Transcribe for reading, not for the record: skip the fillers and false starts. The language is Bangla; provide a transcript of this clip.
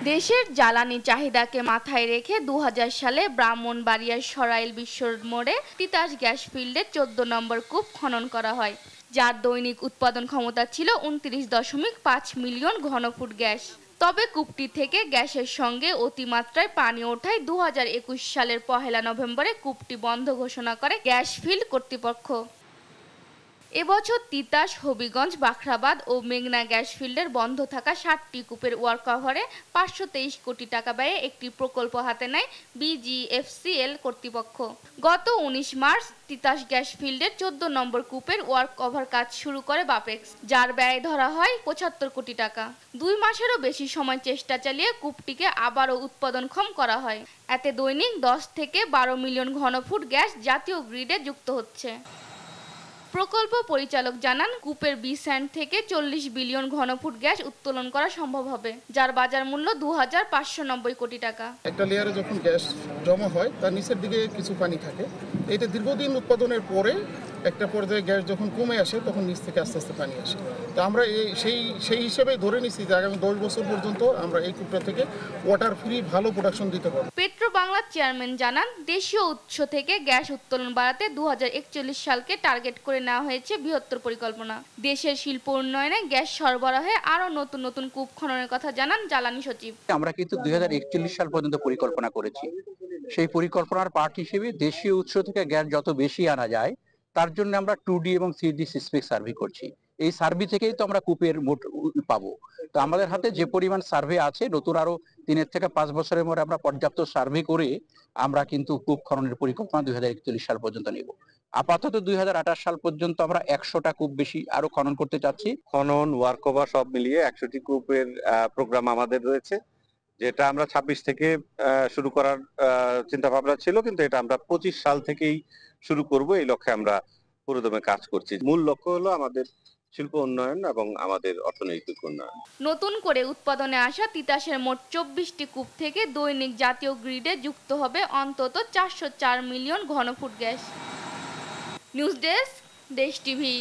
দেশের জ্বালানি চাহিদাকে মাথায় রেখে ২০০০ সালে ব্রাহ্মণবাড়িয়ার সরাইল বিশ্ব মোড়ে তিতাস গ্যাস ফিল্ডে ১৪ নম্বর কূপ খনন করা হয়, যার দৈনিক উৎপাদন ক্ষমতা ছিল ২৯.৫ মিলিয়ন ঘনফুট গ্যাস। তবে কূপটি থেকে গ্যাসের সঙ্গে অতিমাত্রায় পানি ওঠায় ২০২১ সালের ১ নভেম্বরে কূপটি বন্ধ ঘোষণা করে গ্যাস ফিল্ড কর্তৃপক্ষ। এবছর তিতাস, হবিগঞ্জ, বাখরাবাদ ও মেঘনা গ্যাস ফিল্ডের বন্ধ থাকা ৭টি কূপের ওয়ার্কওভারে ৫২৩ কোটি টাকা ব্যয়ে একটি প্রকল্প হাতে নেয় বিজিএফসিএল কর্তৃপক্ষ। গত ১৯ মার্চ তিতাস গ্যাস ফিল্ডের ১৪ নম্বর কূপের ওয়ার্কওভার কাজ শুরু করে বাপেক্স, যার ব্যয় ধরা হয় ৭৫ কোটি টাকা। ২ মাসেরও বেশি সময় চেষ্টা চালিয়ে কূপটিকে আবারও উৎপাদনক্ষম করা হয়। এতে দৈনিক ১০ থেকে ১২ মিলিয়ন ঘনফুট গ্যাস জাতীয় গ্রিডে যুক্ত হচ্ছে। প্রকল্প পরিচালক জানান, কূপের বিস্যান্ড থেকে ৪০ বিলিয়ন ঘনফুট গ্যাস উত্তোলন করা সম্ভব হবে, যার বাজার মূল্য ২,৫৯০ কোটি টাকা। একটা লেয়ারে যখন গ্যাস জমা হয় তার নিচের দিকে কিছু পানি থাকে। এটা দীর্ঘদিন উৎপাদনের পরে একটা পর্যায়ে গ্যাস যখন কমে আসে তখন নিচ থেকে আস্তে আস্তে পানি আসে। তো আমরা সেই হিসেবে ধরে নিচ্ছি যে আগামী ১০ বছর পর্যন্ত আমরা এই কূপটা থেকে ওয়াটার ফ্রি ভালো প্রোডাকশন দিতে পারব। পেট্রো বাংলার চেয়ারম্যান জানান, দেশীয় উৎস থেকে গ্যাস উত্তোলন বাড়াতে ২০৪১ সালকে টার্গেট করে নেওয়া হয়েছে বৃহত্তর পরিকল্পনা। দেশের শিল্প উন্নয়নে গ্যাস সরবরাহে আরও নতুন নতুন কূপ খননের কথা জানান জ্বালানি সচিব। আমরা কিন্তু ২০৪১ সাল পর্যন্ত পরিকল্পনা করেছি। সেই পরিকল্পনার পার্ট হিসেবে দেশীয় উৎস থেকে গ্যাস যত বেশি আনা যায় তার জন্য আমরা 2D এবং 3D সিসমিক সার্ভে করছি। এই সার্ভে থেকেই তো আমরা কূপের মোট পাবো। তো আমাদের হাতে যে পরিমাণ সার্ভে আছে, নতুন আরো ৩ থেকে ৫ বছরের মধ্যে আমরা পর্যাপ্ত সার্ভে করে আমরা কিন্তু কূপ খননের পরিকল্পনা ২০৪১ সাল পর্যন্ত নেব। আপাতত ২০২৮ সাল পর্যন্ত আমরা ১০০টা কূপ বেশি আরো খনন করতে চাচ্ছি। খনন, ওয়ার্কওভার সব মিলিয়ে ১০০টি কূপের প্রোগ্রাম আমাদের রয়েছে, যেটা আমরা ২৬ থেকে শুরু করার চিন্তা ভাবনা ছিল, কিন্তু এটা আমরা ২৫ সাল থেকেই শুরু করব। এই লক্ষ্যে আমরা পুরোদমে কাজ করছি। মূল লক্ষ্য হলো আমাদের শিল্প উন্নয়ন এবং আমাদের অর্থনৈতিক উন্নয়ন। নতুন করে উৎপাদনে আসা তিতাসের মোট ২৪টি কূপ থেকে দৈনিক জাতীয় গ্রিডে যুক্ত হবে অন্তত ৪০৪ মিলিয়ন ঘনফুট গ্যাস। নিউজ ডেস্ক, দেশ টিভি।